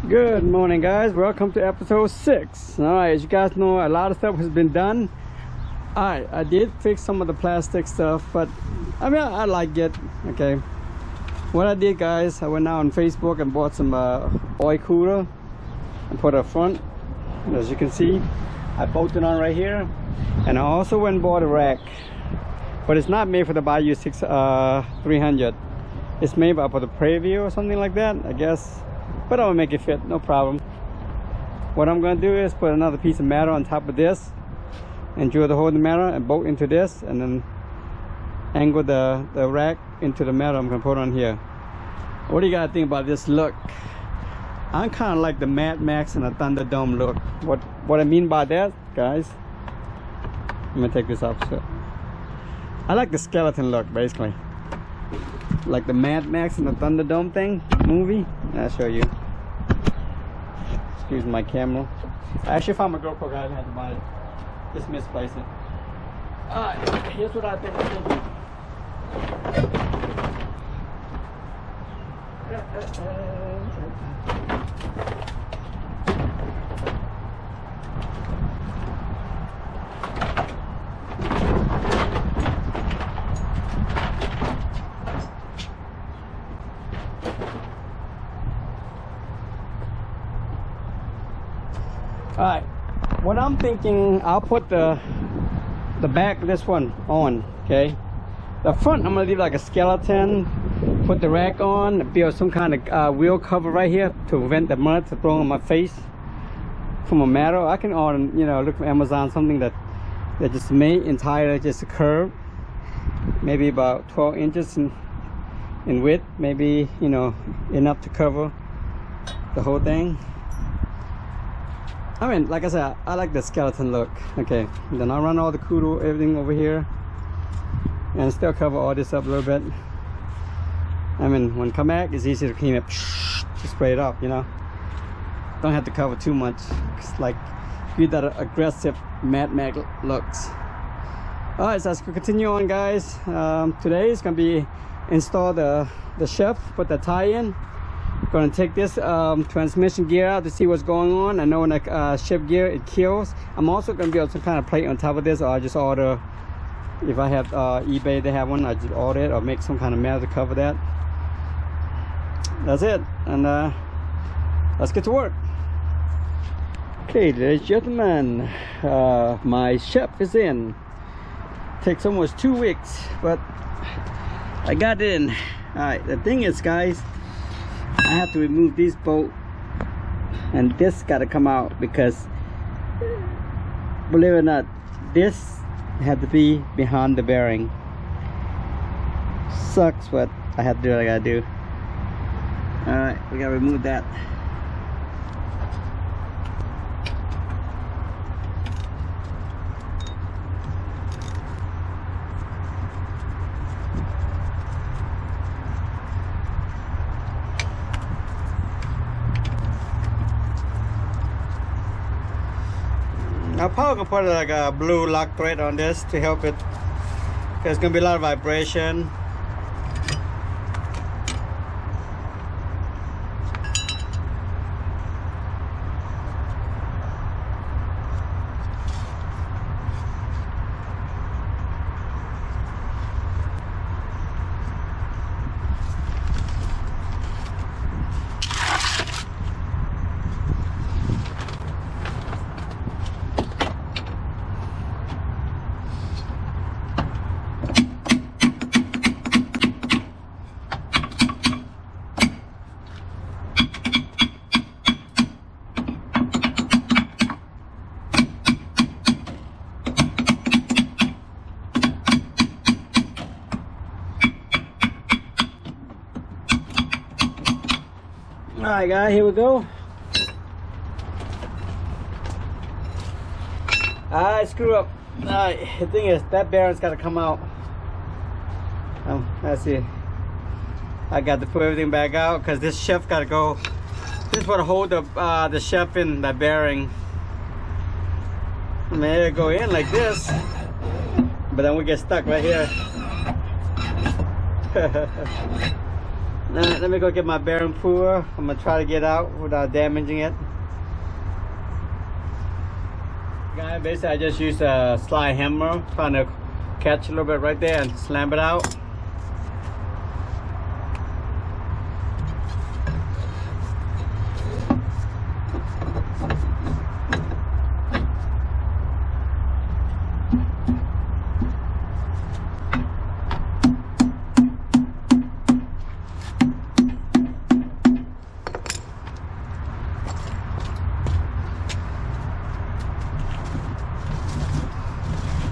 Good morning, guys. Welcome to episode 6. All right, as you guys know, a lot of stuff has been done. All right, I did fix some of the plastic stuff, but I mean, I like it. Okay, what I did, guys, I went out on Facebook and bought some oil cooler and put up front. As you can see, I bolted on right here, and I also went and bought a rack, but it's not made for the Bayou 300. It's made for the Preview or something like that, I guess. But I'll make it fit, no problem. What I'm gonna do is put another piece of metal on top of this and drill the hole in the metal and bolt into this, and then angle the rack into the metal I'm gonna put on here. What do you gotta think about this look? I'm kind of like the Mad Max and the Thunderdome look. What I mean by that, guys, I'm gonna take this off. So I like the skeleton look, basically. Like the Mad Max and the Thunderdome thing movie. I'll show you. Excuse my camera. I actually found my GoPro, guys. I had to buy it. Just misplaced it. Alright, here's what I think I'm thinking. Alright, what I'm thinking, I'll put the back of this one on, okay? The front, I'm gonna leave like a skeleton, put the rack on, build some kind of wheel cover right here to prevent the mud from throwing on my face from a metal. I can order, you know, look for Amazon, something that just made entirely just a curve, maybe about 12 inches in width, maybe, you know, enough to cover the whole thing. I mean, like I said, I like the skeleton look. Okay, then I'll run all the kudo, everything over here, and still cover all this up a little bit. I mean, when come back, it's easy to clean it, to spray it off, you know. Don't have to cover too much. It's like give that aggressive Mad Max looks. All right, so let's continue on, guys. Today is gonna be install the shelf, put the tie in. Gonna take this transmission gear out to see what's going on. I know in a shift gear it kills. I'm also gonna build some kind of plate on top of this, or I just order, if I have eBay, they have one, I just order it or make some kind of metal to cover that. That's it, and let's get to work. Okay, ladies and gentlemen, my shelf is in. Takes almost 2 weeks, but I got it in. All right, the thing is, guys, I have to remove this bolt, and this got to come out, because believe it or not, this had to be behind the bearing. Sucks, but I have to do what I gotta do. All right, we gotta remove that. I'm probably gonna put like a blue lock thread on this to help it, because there's gonna be a lot of vibration. Alright, guys, here we go. I screw up. Alright, the thing is, that bearing's got to come out. Let's see. I got to put everything back out, because this shelf got to go. This is what hold the shelf in, that bearing. I mean, it'll go in like this, but then we get stuck right here. Let me go get my bearing puller. I'm gonna try to get out without damaging it. Guys, basically I just use a slide hammer, trying to catch a little bit right there and slam it out.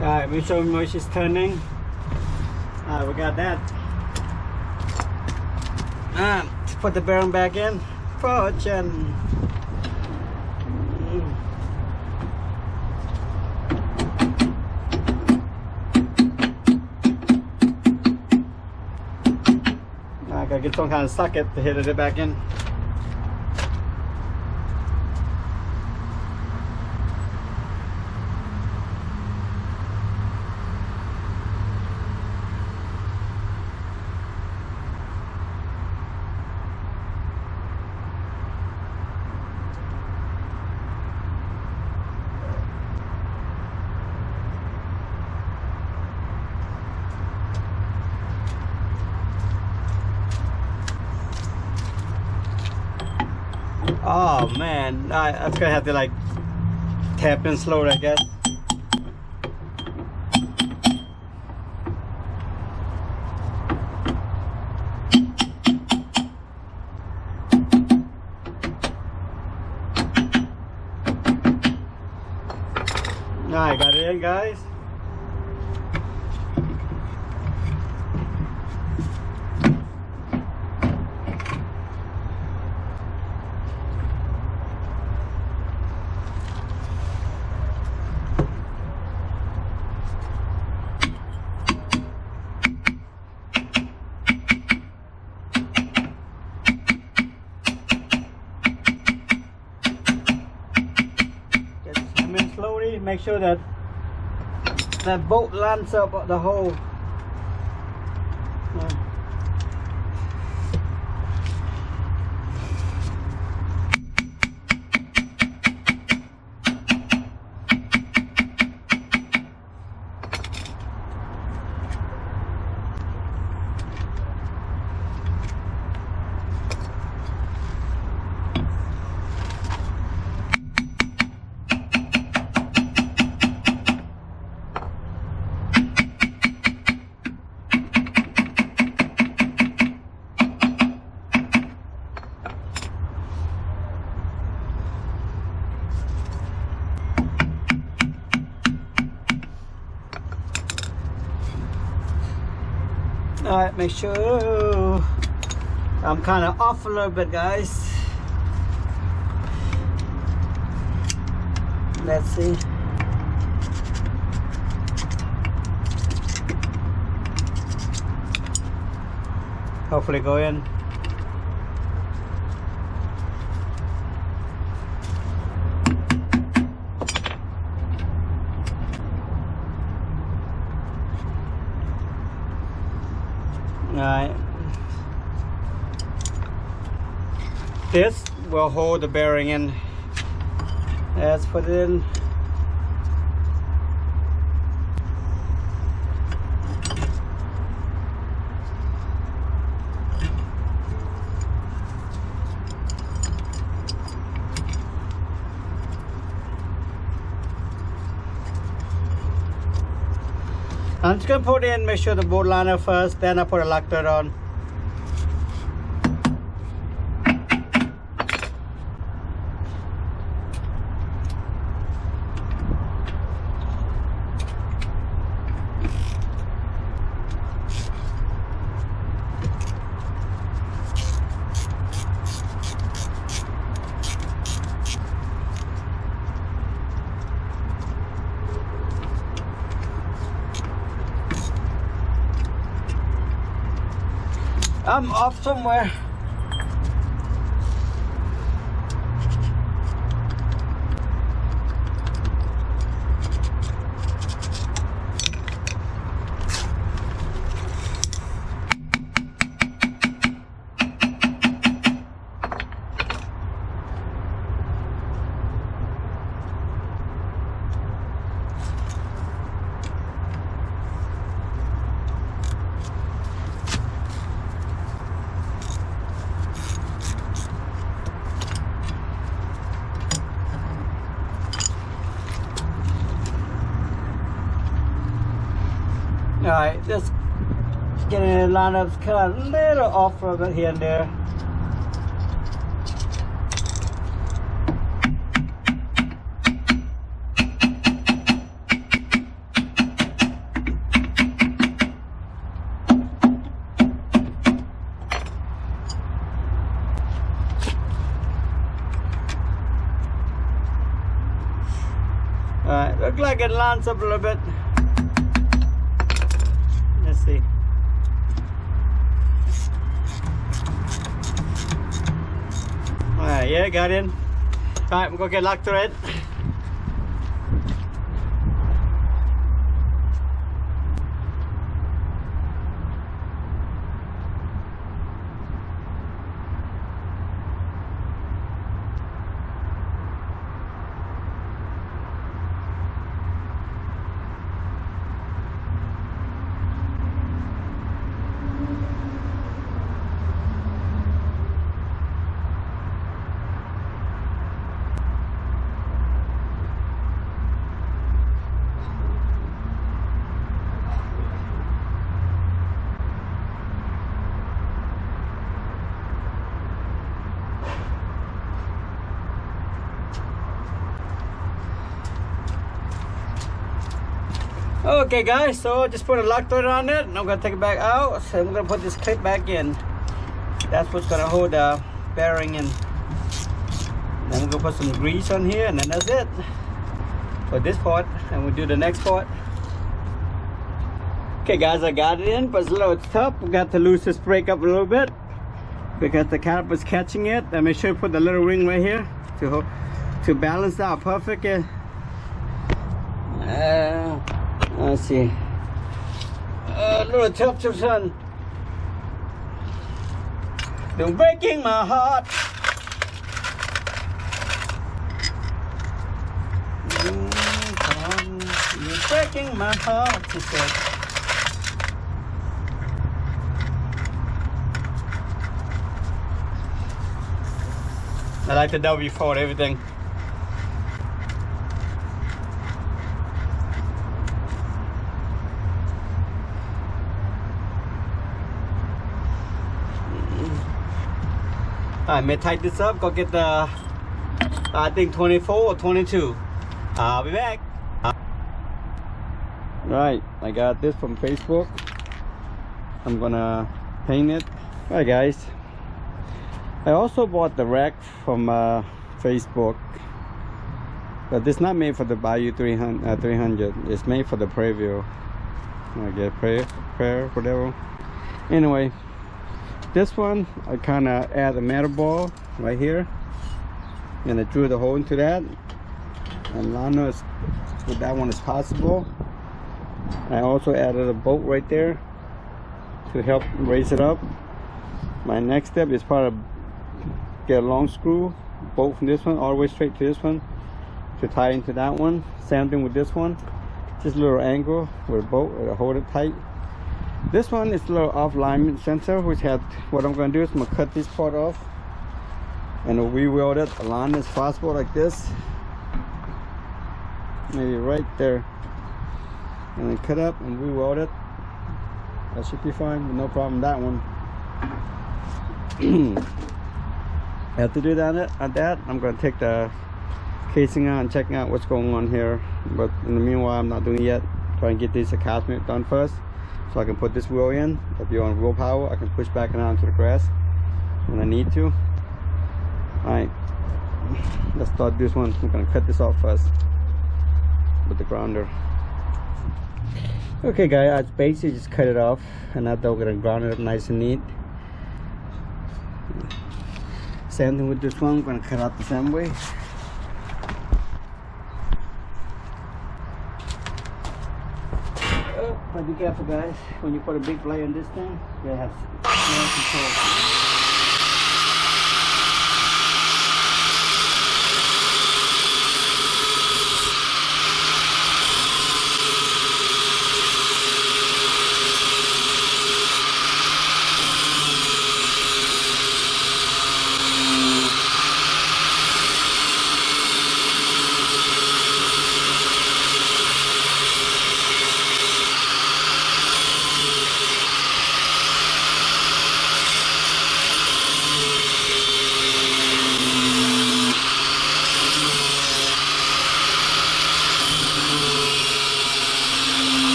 Alright, we show how she's turning. Alright, we got that. Let's put the bearing back in. Fortune. I gotta get some kind of socket to hit it back in. Oh man, I'm gonna have to like tap in slower, I guess. Alright, got it in, guys. Slowly, make sure that that bolt lines up the hole. Alright, make sure I'm kind of off a little bit, guys. Let's see. Hopefully go in. Alright. This will hold the bearing in. Let's put it in. I'm just gonna put in, make sure the bolt liner first, then I put a lock nut on. I'm off somewhere. Alright, just getting it lined up, kind of a little off a bit here and there. Alright, look like it lines up a little bit. Let's see. Alright, yeah, got in. Alright, we're gonna get locked to it. Okay guys, so just put a lock thread on it and I'm gonna take it back out. So I'm gonna put this clip back in. That's what's gonna hold the bearing in. Then we're gonna put some grease on here and then that's it for this part, and we'll do the next part. Okay guys, I got it in, but it's a little tough. We got to lose this brake up a little bit because the caliper's catching it. And make sure you put the little ring right here to balance out perfect. Let's see. A little tough to son. You're breaking my heart. You're breaking my heart, she said. I like the W4 everything. I may tighten this up, go get the, I think 24 or 22. I'll be back. Right, I got this from Facebook. I'm gonna paint it. Alright guys, I also bought the rack from Facebook, but this is not made for the Bayou 300. It's made for the Preview. I get prayer, whatever. Anyway, this one I kind of add a metal ball right here, and I drew the hole into that, and I know with that one is possible. I also added a bolt right there to help raise it up. My next step is probably get a long screw bolt from this one all the way straight to this one to tie into that one. Same thing with this one, just a little angle with a bolt to hold it tight. This one is a little off alignment sensor, which had, what I'm going to do is I'm going to cut this part off and re-weld it aligned as possible like this, maybe right there, and then cut up and re-weld it. That should be fine, no problem with that one. After do that, I'm going to take the casing out and checking out what's going on here, but in the meanwhile I'm not doing it yet. Trying to get this attachment done first, so I can put this wheel in. If you're on wheel power, I can push back and out into the grass when I need to. Alright, let's start this one. I'm gonna cut this off first with the grounder. Okay guys, I basically just cut it off, and now we're gonna ground it up nice and neat. Same thing with this one, I'm gonna cut out the same way. But be careful guys, when you put a big blade on this thing, you have no control.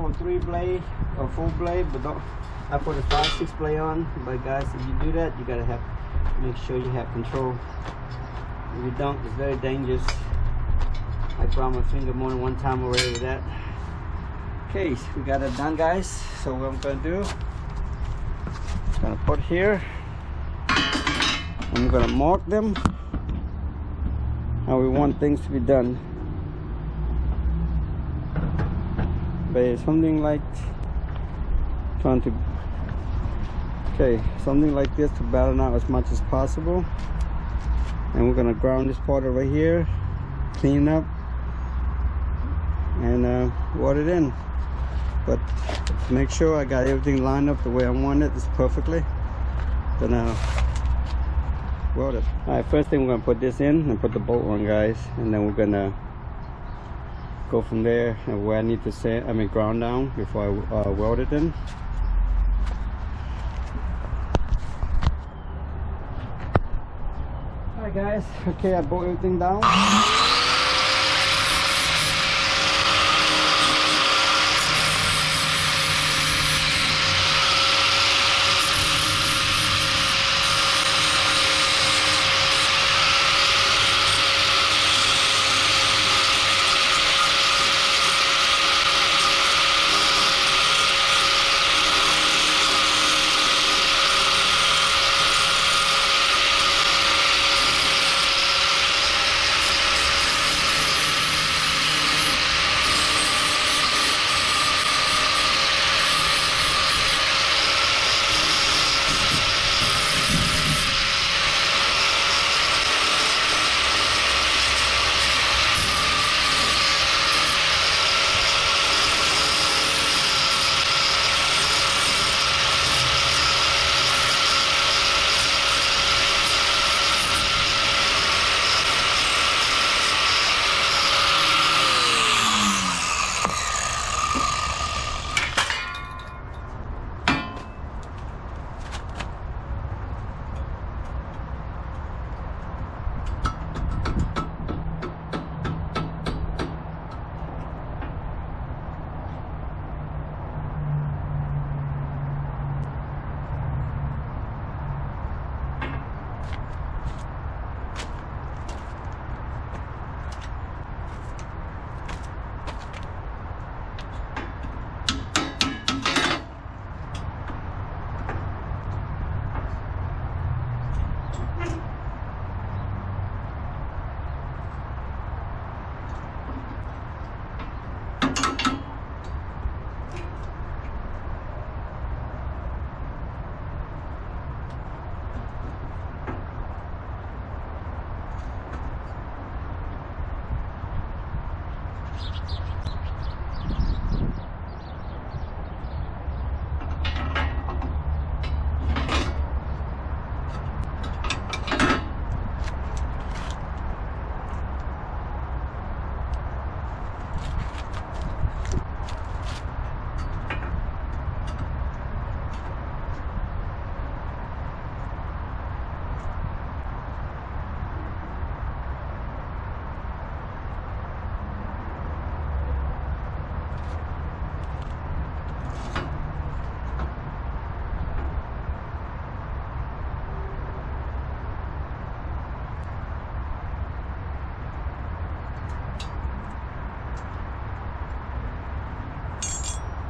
for 3 blade or 4 blade, but don't. I put a 5-6 blade on. But guys, if you do that, you gotta make sure you have control. If you don't, it's very dangerous. I broke my finger more than one time already with that. Okay, so we got it done, guys. So what I'm gonna do, I'm gonna put here. I'm gonna mark them how we want things to be done. But it's something like something like this to balance out as much as possible. And we're gonna ground this part over here, clean it up, and weld it in. But to make sure I got everything lined up the way I want it, perfectly, then I'll weld it. Alright, first thing we're gonna put this in and put the bolt on, guys, and then we're gonna go from there and where I need to ground down before I weld it in. Alright guys, okay, I bolt everything down.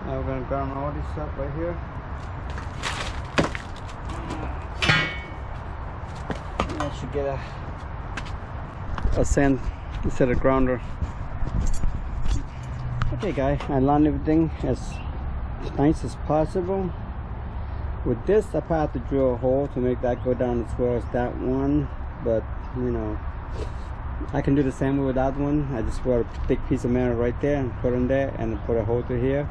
Now we're going to ground all this up right here. And I should get a sand instead of grounder. Okay guys, I lined everything as nice as possible. With this, I probably have to drill a hole to make that go down as well as that one. But, you know, I can do the same way with that one. I just put a thick piece of metal right there and put in there and put a hole through here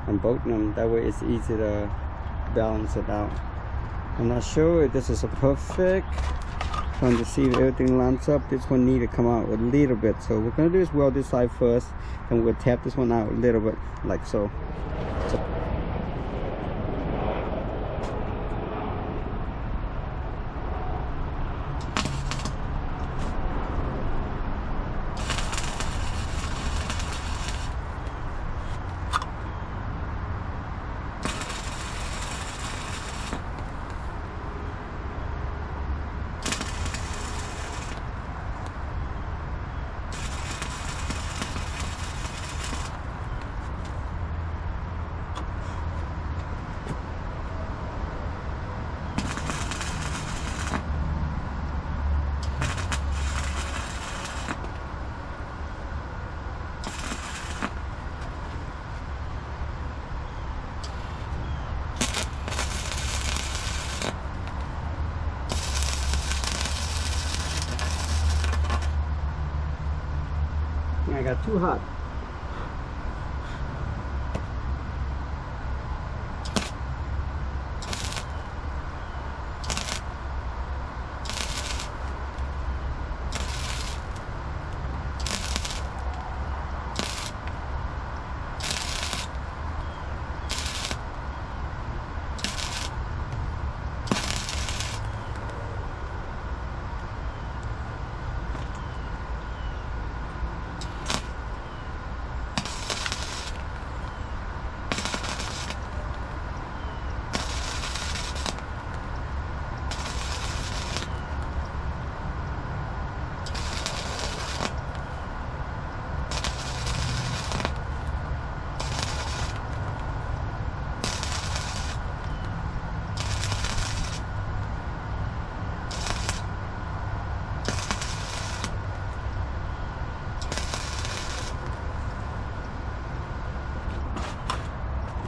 and bolt them. That way it's easy to balance it out. I'm not sure if this is a perfect. Trying to see if everything lines up. This one need to come out a little bit. So what we're going to do is weld this side first, and we'll tap this one out a little bit like so. I got too hot.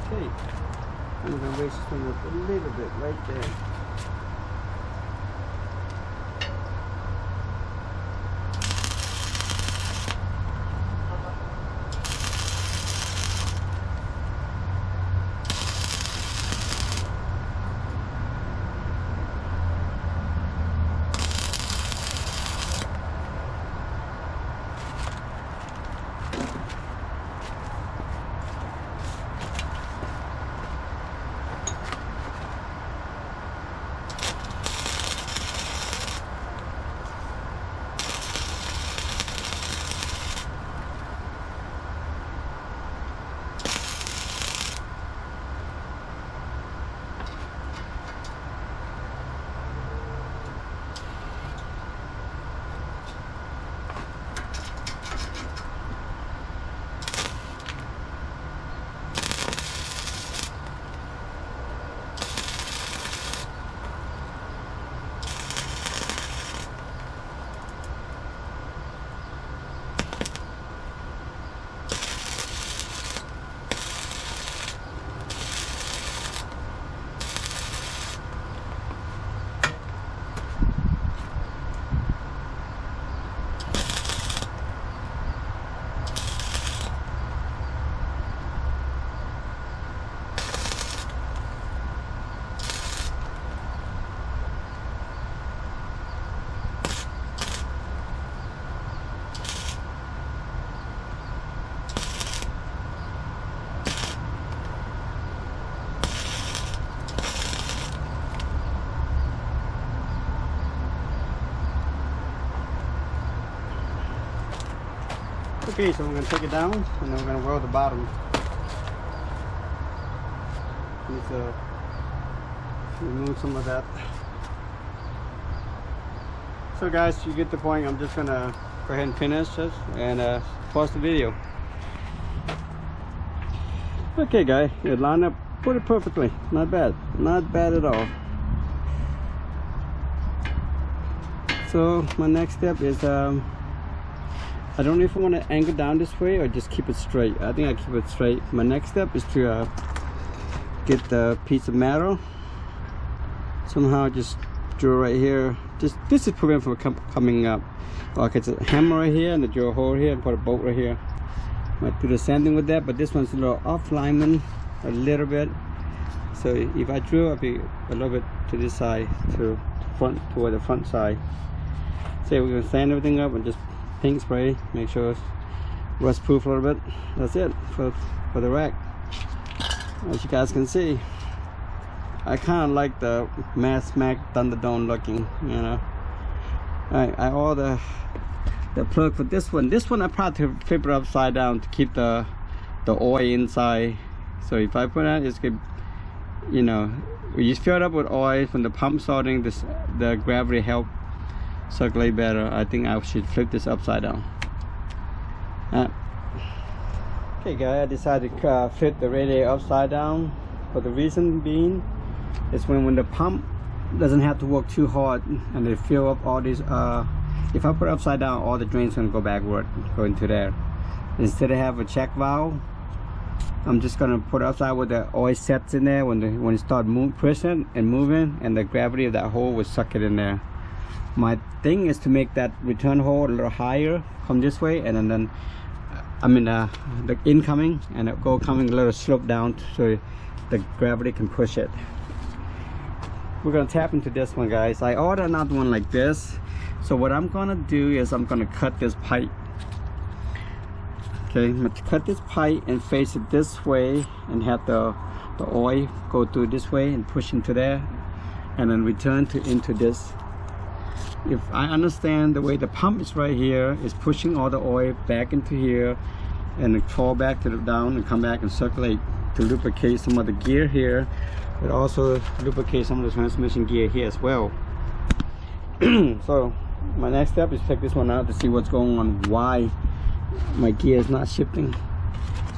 Okay, I'm gonna raise this one up a little bit right there. Okay, so I'm going to take it down and then we're going to weld the bottom. Need to remove some of that. So guys, you get the point. I'm just going to go ahead and finish this and pause the video. Okay guys, it lined up pretty perfectly. Not bad. Not bad at all. So my next step is I don't know if I want to angle down this way or just keep it straight. I think I keep it straight. My next step is to get the piece of metal. Somehow just drill right here. Just this is prevent from coming up. Okay, it's a hammer right here and the drill hole here and put a bolt right here. Might do the sanding with that, but this one's a little off alignment a little bit. So if I drill, I'll be a little bit to this side, to front, toward the front side. So we're gonna sand everything up and just paint spray, make sure it's rust proof a little bit. That's it for the rack. As you guys can see, I kind of like the Mass Mac Thunderdome looking, you know. I ordered the plug for this one. This one I probably flip it upside down to keep the oil inside. So if I put it, it's good, you know. When you fill it up with oil from the pump starting, the gravity help circulate better. I think I should flip this upside down. Okay guys, I decided to flip the radiator upside down. For the reason being is when the pump doesn't have to work too hard and they fill up all these if I put it upside down, all the drains gonna go backward, go into there. Instead of have a check valve, I'm just gonna put it upside where the oil sets in there. When it start pressing and moving, and the gravity of that hole will suck it in there. My thing is to make that return hole a little higher, come this way, and then I mean the incoming, and it go coming a little slope down so the gravity can push it. We're gonna tap into this one, guys. I ordered another one like this, so what I'm gonna do is I'm gonna cut this pipe. Okay, I'm gonna cut this pipe and face it this way and have the oil go through this way and push into there, and then return into this. If I understand the way the pump is right here is pushing all the oil back into here and it fall back to the down and come back and circulate to lubricate some of the gear here, but also lubricate some of the transmission gear here as well. So my next step is check this one out to see what's going on, why my gear is not shifting.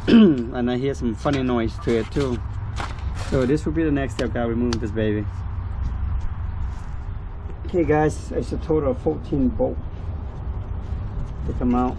And I hear some funny noise to it too. So this will be the next step, guys. Remove this baby. Okay guys, it's a total of 14 bolts. Take them out.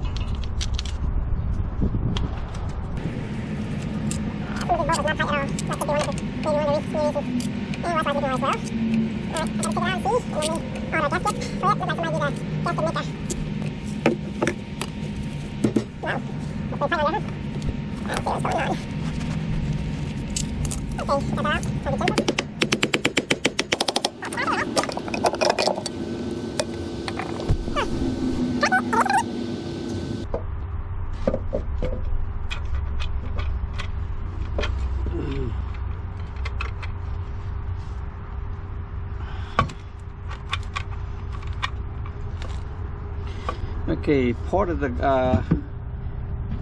Okay, part of the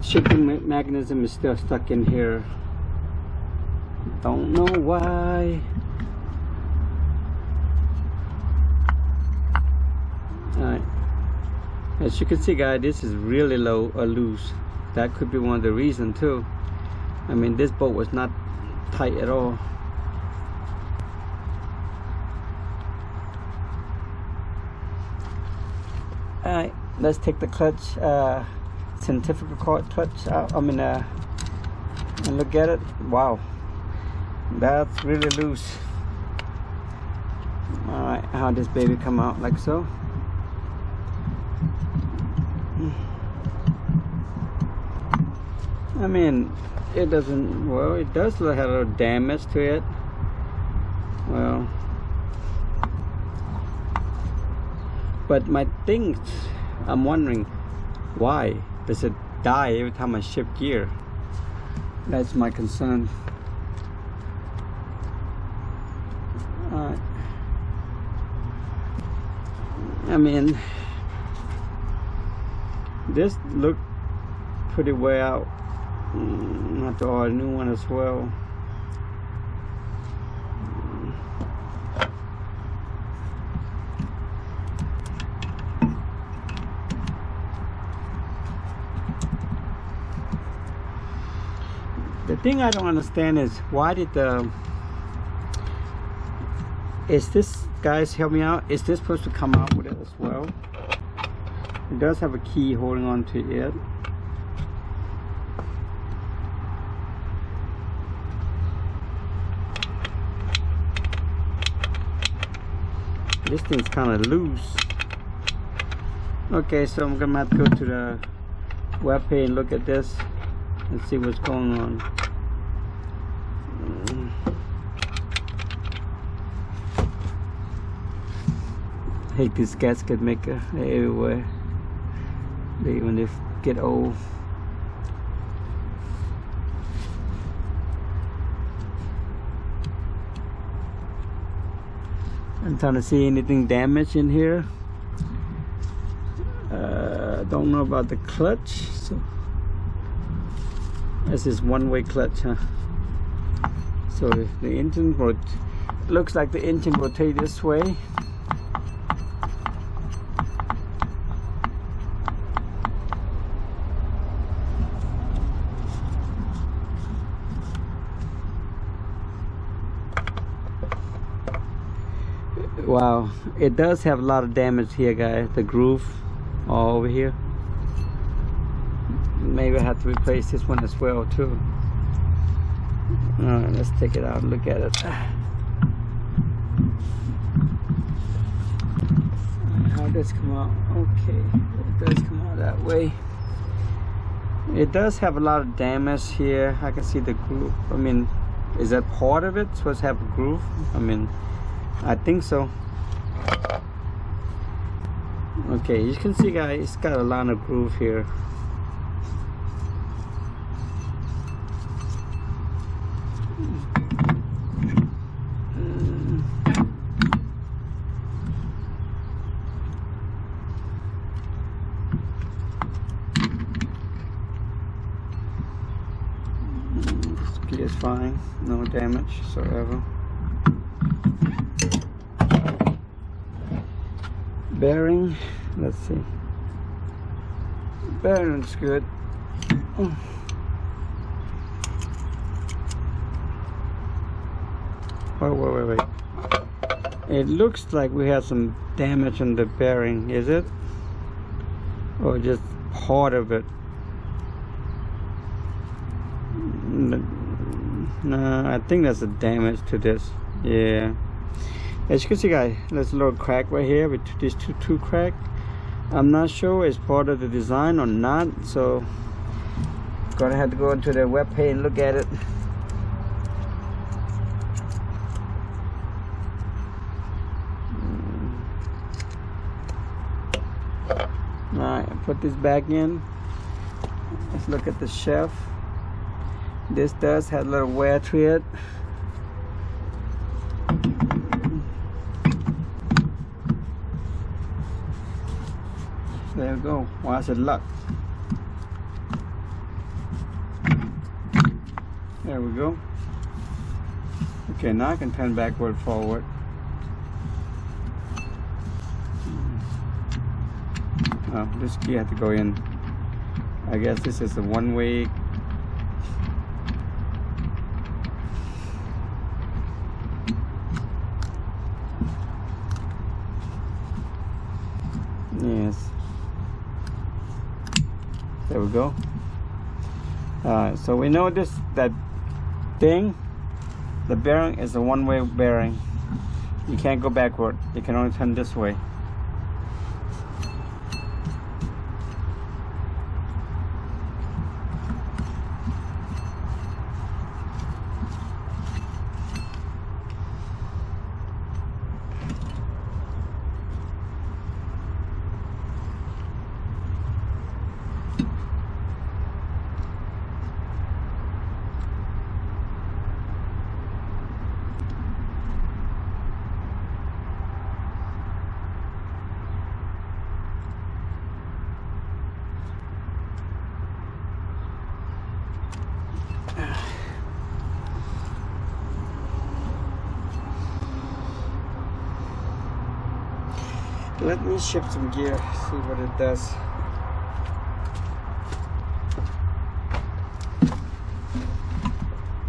shifting mechanism is still stuck in here. Don't know why. Alright, as you can see, guys, this is really low or loose. That could be one of the reasons too. I mean, this bolt was not tight at all. Alright, let's take the clutch, centrifugal clutch out. I mean, and look at it. Wow, that's really loose. Alright, how this baby come out like so. I mean, it doesn't, well, it does have a little damage to it. Well, but my thing, I'm wondering, why does it die every time I shift gear? That's my concern. I mean, this looked pretty way out. Not to order a new one as well. The thing I don't understand is why did is this, guys, help me out, is this supposed to come out with it as well? It does have a key holding on to it. This thing's kind of loose. Okay, so I'm gonna have to go to the web page and look at this and see what's going on. Hate this gasket maker. They're everywhere. When they get old. I'm trying to see anything damaged in here. Don't know about the clutch. So this is one-way clutch, huh? So the engine looks like the engine rotates this way. Wow, it does have a lot of damage here, guys. The groove all over here. Maybe I have to replace this one as well too. Alright, let's take it out and look at it. How does it come out? Okay, it does come out that way. It does have a lot of damage here. I can see the groove. I mean, is that part of it? It's supposed to have a groove? I mean, I think so. Okay, you can see guys, it's got a lot of groove here. This key is fine, no damage whatsoever. Bearing, let's see. Bearing's good. Oh, wait. It looks like we have some damage on the bearing, is it? Or just part of it? No, I think that's the damage to this. Yeah. As you can see guys, there's a little crack right here with these two crack. I'm not sure it's part of the design or not, so gonna have to go into their web page and look at it. Alright, put this back in. Let's look at the shelf. This does have a little wear to it. There we go. Watch it lock. There we go. Okay, now I can turn backward, forward. Oh, this key had to go in. I guess this is a one-way. Yes. There we go. So we know that thing, the bearing is a one-way bearing. You can't go backward. You can only turn this way. Let me shift some gear, see what it does.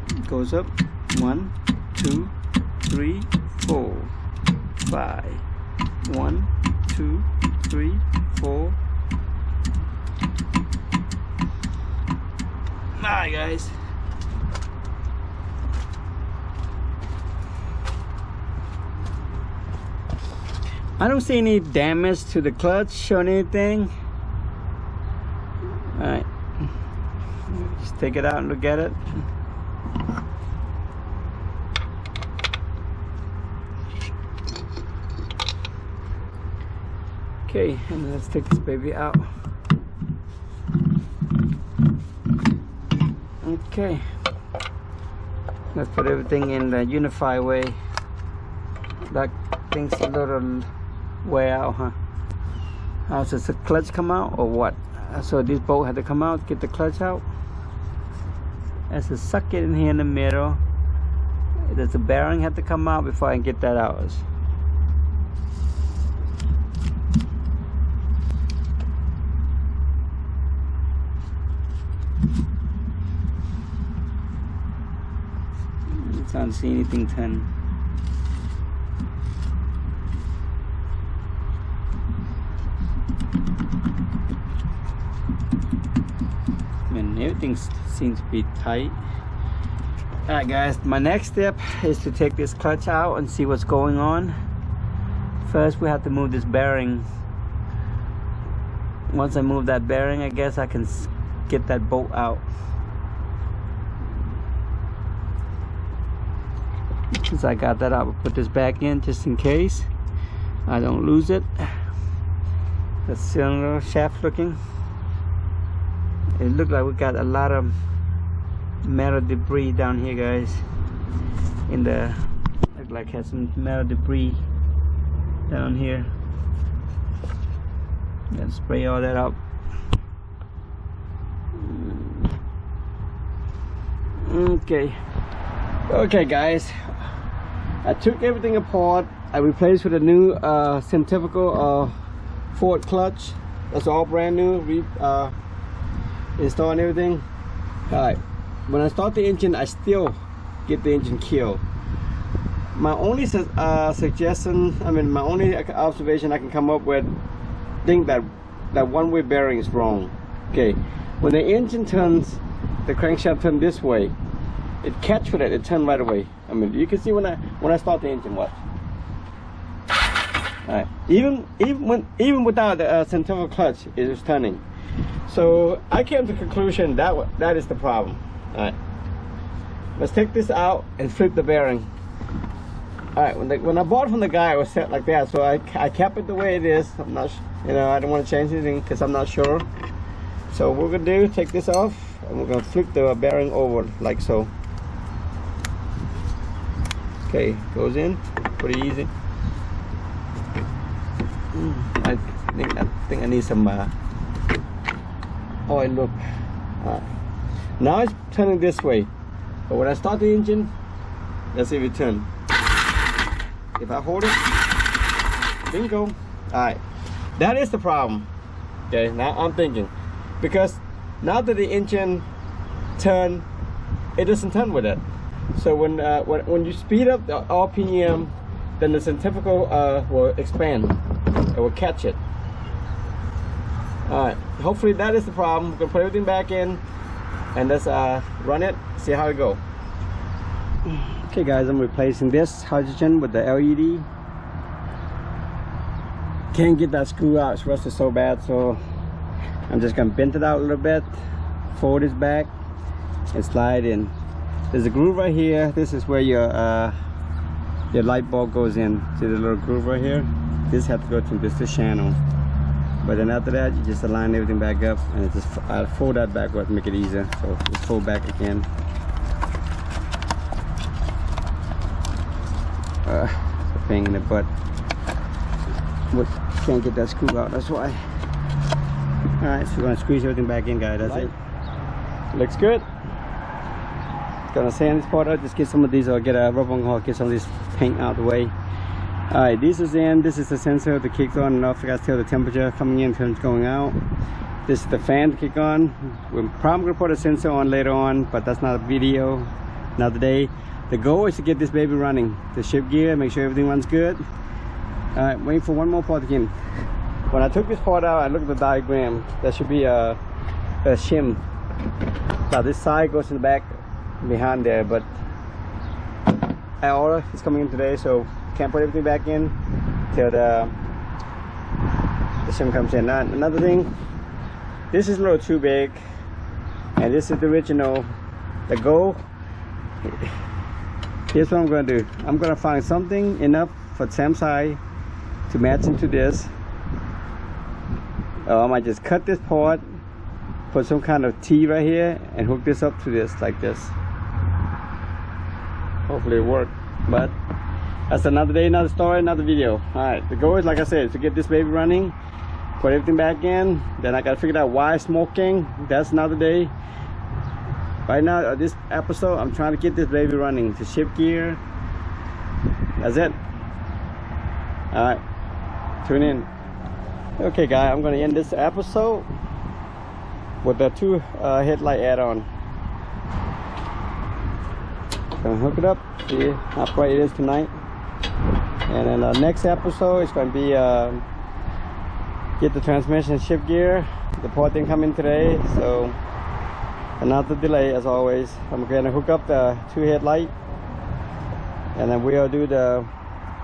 It goes up 1, 2, 3, 4, 5. 1, 2, 3, 4. Alright guys. I don't see any damage to the clutch or anything. Alright, just take it out and look at it. Okay, and let's take this baby out. Okay, let's put everything in the unified way. That thing's a little way out, huh? So does the clutch come out or what? So this bolt had to come out, get the clutch out. There's a socket in here in the middle. Does the bearing have to come out before I can get that out? I don't see anything turn. And everything seems to be tight. Alright guys, my next step is to take this clutch out and see what's going on. First we have to move this bearing. Once I move that bearing, I guess I can get that bolt out. Since I got that out, I'll put this back in just in case I don't lose it. The cylinder shaft looking. It looked like we got a lot of metal debris down here, guys. In the look like has some metal debris down here. Let's spray all that up. Okay guys, I took everything apart. I replaced with a new centrifugal Ford clutch. That's all brand new. Installing everything. Alright, when I start the engine, I still get the engine killed. My only suggestion, my only observation I can come up with, think that one-way bearing is wrong. Okay, when the engine turns, the crankshaft turns this way, it catch with it, it turns right away. You can see when I start the engine, watch. All right, even without the centrifugal clutch, it is turning. So I came to the conclusion that is the problem. All right, let's take this out and flip the bearing. All right, when I bought it from the guy, it was set like that, so I kept it the way it is. I'm not, I don't want to change anything because I'm not sure. So what we're gonna do, take this off, and we're gonna flip the bearing over like so. Okay, goes in, pretty easy. I think I need some oil loop. Now it's turning this way, but when I start the engine, let's see if it turns. If I hold it, bingo. All right, that is the problem. Okay, now I'm thinking, because now that the engine turn, it doesn't turn with it. So when you speed up the RPM, then the centrifugal will expand. It will catch it. All right, hopefully that is the problem. We're gonna put everything back in and let's run it, see how it goes. Okay guys, I'm replacing this hydrogen with the LED. Can't get that screw out, it's rusted so bad, so I'm just gonna bend it out a little bit, fold this back and slide in. There's a groove right here. This is where your light bulb goes in. See the little groove right here? This has to go to this channel. But then after that, you just align everything back up and just fold that backward, make it easier. So just fold back again. It's a pain in the butt. Can't get that screw out, that's why. Alright, so we're gonna squeeze everything back in, guys. That's it. Looks good. Gonna sand this part out, just get some of these, or get a rubber alcohol, get some of this paint out of the way. Alright, this is in. This is the sensor that kicks on and off. I got to tell the temperature coming in, temperature going out. This is the fan to kick on. We're probably gonna put a sensor on later on, but that's not a video, not today. The goal is to get this baby running. The shift gear, make sure everything runs good. Alright, waiting for one more part to get in. When I took this part out, I looked at the diagram. There should be a shim. Now this side goes in the back behind there, but our order is coming in today, so can't put everything back in till the shim comes in. Now, another thing, this is a little too big, and this is the original. The goal, here's what I'm going to do. I'm going to find something enough for Sam's eye to match into this. I might just cut this part, put some kind of T right here, and hook this up to this like this. Hopefully it works, but that's another day, another story, another video. All right, the goal is, like I said, to get this baby running, put everything back in. Then I gotta figure out why it's smoking. That's another day. Right now, this episode, I'm trying to get this baby running. To shift gear. That's it. All right, tune in. Okay, guys, I'm gonna end this episode with the 2 headlight add-on. Gonna hook it up, see how bright it is tonight. And then the next episode is gonna be get the transmission shift gear. The part didn't come in today, so another delay as always. I'm gonna hook up the 2 headlight, and then we'll do the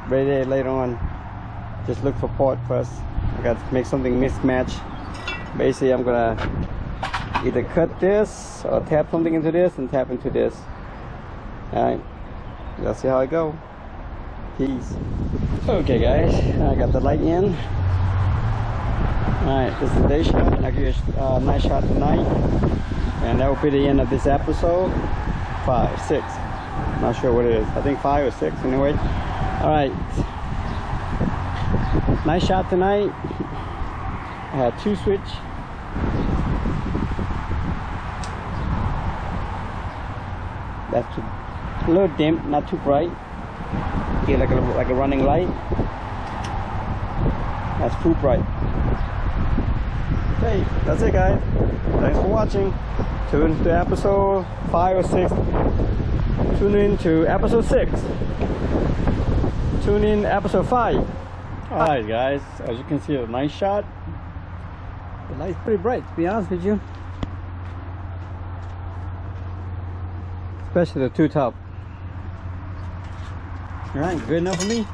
radiator later on. Just look for part first. I got to make something mismatch. Basically, I'm gonna either cut this or tap something into this and tap into this. Alright, let's see how it go. Peace. Okay guys, I got the light in. Alright, this is the day shot. I'll give you a nice shot tonight. And that will be the end of this episode. 5, 6. Not sure what it is. I think 5 or 6 anyway. Alright. Nice shot tonight. I had 2 switch. That's a little dim, not too bright. Get like a running light. That's too bright. Okay, that's it guys. Thanks for watching. Tune into episode 5 or 6. Tune in to episode 6. Tune in episode 5. Alright guys, as you can see, a nice shot. The light's pretty bright, to be honest with you. Especially the two top. Alright, good enough for me.